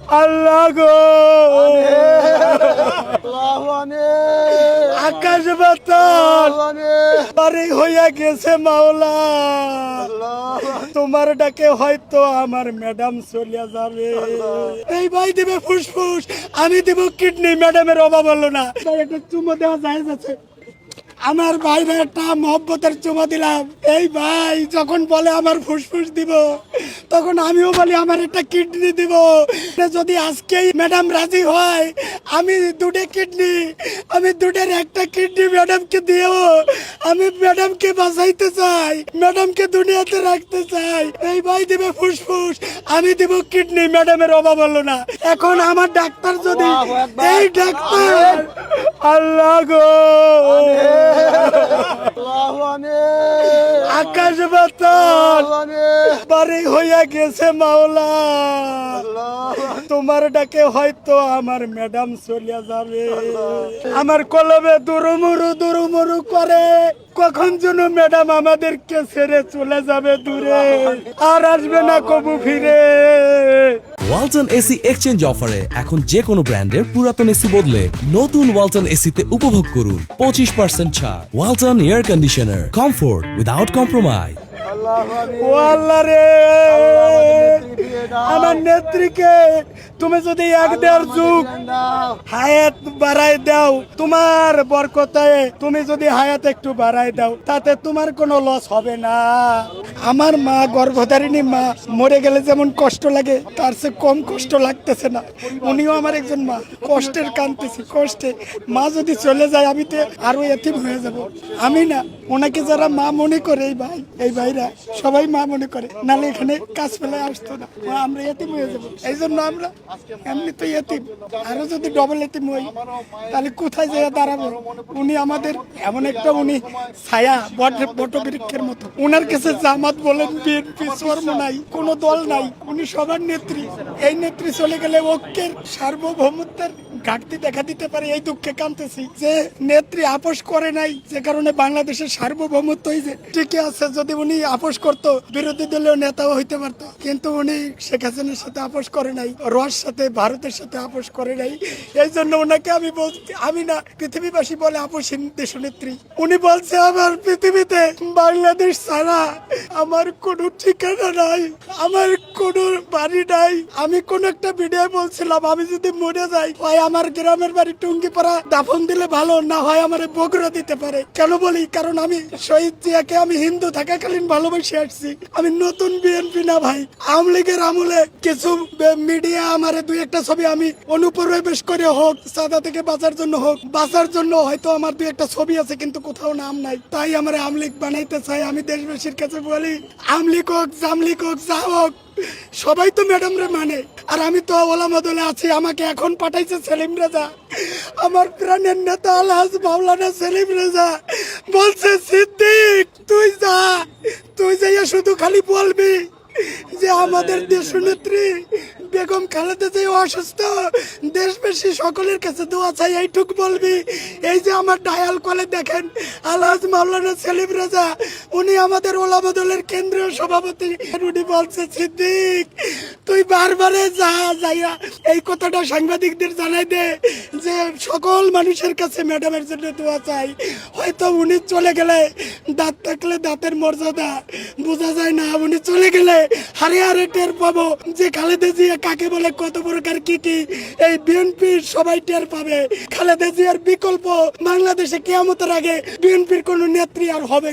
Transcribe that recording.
আল্লাহ গো, আকাশ বাতাস বাড়ি হইয়া গেছে মাওলা। তোমার ডাকে হয়তো আমার ম্যাডাম চলিয়া যাবে। এই ভাই দিবে ফুসফুস, আমি দিব কিডনি, ম্যাডামের অভাব হলো না। একটা চুমো দেওয়া যায় যাচ্ছে, আমার ভাইরা একটা মহব্বতের চুমা দিলাম। এই ভাই যখন বলে আমার ফুসফুস দিব, তখন আমিও বলি আমার একটা কিডনি দিব। যদি আজকেই ম্যাডাম রাজি হয়, আমি দুটো কিডনি, আমি দুটোর একটা কিডনি ম্যাডামকে দিও। আমি ম্যাডামকে বাঁচাইতে চাই, ম্যাডামকে দুনিয়াতে রাখতে চাই। এই ভাই দিবে ফুসফুস, আমি দিব কিডনি, ম্যাডামের অভাব হলো না। এখন আমার ডাক্তার যদি, এই ডাক্তার, আল্লাহ গো, আকাশ বাতাস বাড়ি হইয়া গেছে মাওলা। তোমার ডাকে হয়তো আমার ম্যাডাম চলিয়া যাবে। আমার কলবে দুরুমুরু দুরুমুরু করে, কখন যেন ম্যাডাম আমাদেরকে ছেড়ে চলে যাবে দূরে, আর আসবে না কবু ফিরে। ওয়ালটন এসি এক্সচেঞ্জ অফারে এখন যে কোনো ব্র্যান্ডের পুরাতন এসি বদলে নতুন ওয়ালটন এসিতে উপভোগ করুন 25% ছাড়। Walton air conditioner, comfort without compromise. ও আল্লাহ রে, আমার নেত্রীকে তুমি যদি এক দেড় যুগ হায়াত বাড়াই দাও, তোমার বরকতায় তুমি যদি হায়াত একটু বাড়াই দাও, তাতে তোমার কোনো লস হবে না। আমার মা, গর্ভধারিণী মা মরে গেলে যেমন কষ্ট লাগে, তার চেয়ে কম কষ্ট লাগতেছে না। উনিও আমার একজন মা, কষ্টের কাঁদতেছি, কষ্টে। মা যদি চলে যায়, আমি তো আরো এতিম হয়ে যাব। আমি না, ওনাকে যারা মা মনে করে, এই ভাইরা সবাই মা মনে করে, নালে এখানে কাজ ফেলে আসতো না। আমরা এতিম হয়ে যাবো, এই জন্য আমরা এমনি তো এতিম, আরো যদি ডবল এতিম হই, তাহলে কোথায় যেয়ে দাঁড়াবো? উনি আমাদের এমন একটা, উনি ছায়া, বটবৃক্ষের মতো। উনার কাছে জামাত বলেন, বিএনপি, চর্ম নাই, কোনো দল নাই, উনি সবার নেত্রী। এই নেত্রী চলে গেলে ঐক্যের, সার্বভৌমত্বের ঘাটতি দেখা দিতে পারে। এই দুঃখে কাঁদতেছি যে নেত্রী আপোষ করে নাই, যে কারণে বাংলাদেশের সার্বভৌমত্ব টিকে আছে। যদি উনি আপোষ করতো, বিরোধী দলীয় নেতাও হইতে পারতো, কিন্তু উনি শেখ হাসিনার সাথে আপোষ করে নাই, রস সাথে, ভারতের সাথে আপোষ করে নাই। এই জন্য ওনাকে আমি বলছি, আমি না, পৃথিবীবাসী বলে আপোষহীন দেশনেত্রী। উনি বলছে আমার পৃথিবীতে বাংলাদেশ ছাড়া আমার কোনো ঠিকানা নাই, আমার কোনো বাড়ি নাই। আমি কোন একটা ভিডিও বলছিলাম, আমি যদি মরে যাই, হয় আমার গ্রামের বাড়ি টুঙ্গিপাড়া দাফন দিলে ভালো, না হয় আমার বগুড়া দিতে পারে। কেন বলি? কারণ আমি শহীদ জিয়াকে আমি হিন্দু থাকাকালীন ভালোবেসে আসছি। আমি নতুন বিএনপি না ভাই, আওয়ামী লীগের আমলে কিছু মিডিয়া আমার দুই একটা ছবি আমি অনুপ্রবেশ করে হোক, সাদা থেকে বাঁচার জন্য হোক, বাঁচার জন্য হয়তো আমার দুই একটা ছবি আছে, কিন্তু কোথাও নাম নাই। তাই আমার আওয়ামী লীগ বানাইতে চাই। আমি দেশবাসীর কাছে বলি, আওয়ামী লীগ হোক, জামলীগ হোক, যা হোক, সবাই তো ম্যাডাম রে মানে। আর আমি তো ওলামা দলে আছি। আমাকে এখন পাঠাইছে সেলিম রেজা, আমার প্রাণের নেতা আলহাজ মাওলানা সেলিম রেজা, বলছে সিদ্দিক তুই যাইয়া শুধু খালি বলবি যে আমাদের দেশনেত্রী বেগম খালেদা জিয়া অসুস্থ, দেশবাসী সকলের কাছে দোয়া চাই, এইটুক বলবি। এই যে আমার ডায়াল কলে দেখেন আলহাজ মাওলানা সেলিম রেজা, উনি আমাদের ওলামা দলের কেন্দ্রীয় সভাপতি। উনি বলছে সিদ্দিক তুই বারবারে যাইয়া এই কথাটা সাংবাদিকদের জানাই দে যে সকল মানুষের কাছে ম্যাডামের জন্য দোয়া চাই। হয়তো উনি চলে গেলে, দাঁত থাকলে দাঁতের মর্যাদা বোঝা যায় না, উনি চলে গেলে হারে হারে টের পাবো যে খালেদা জিয়া কাকে বলে, কত প্রকার কি কি। এই বিএনপির সবাই টের পাবে। খালেদা জিয়ার বিকল্প বাংলাদেশে কিয়ামতের আগে বিএনপির কোন নেত্রী আর হবে।